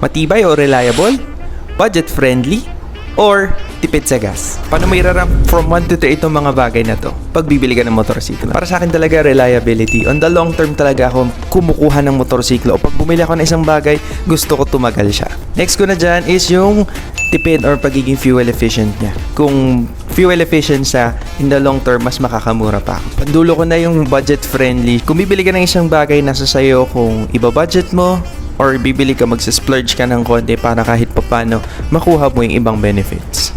Matibay o reliable? Budget-friendly? Or tipid sa gas? Paano mo i-rank from 1 to 3 itong mga bagay na to pag bibili ka ng motorsiklo? Para sa akin talaga reliability. On the long term talaga ako kumukuha ng motorsiklo. O pag bumili ako ng isang bagay, gusto ko tumagal siya. Next ko na dyan is yung tipid or pagiging fuel efficient niya. Kung fuel efficient siya, in the long term, mas makakamura pa ako. Pandulo ko na yung budget friendly. Kung bibili ka ng isang bagay, nasa sayo kung iba-budget mo, or bibili ka, magsisplurge ka ng konti para kahit papano makuha mo yung ibang benefits.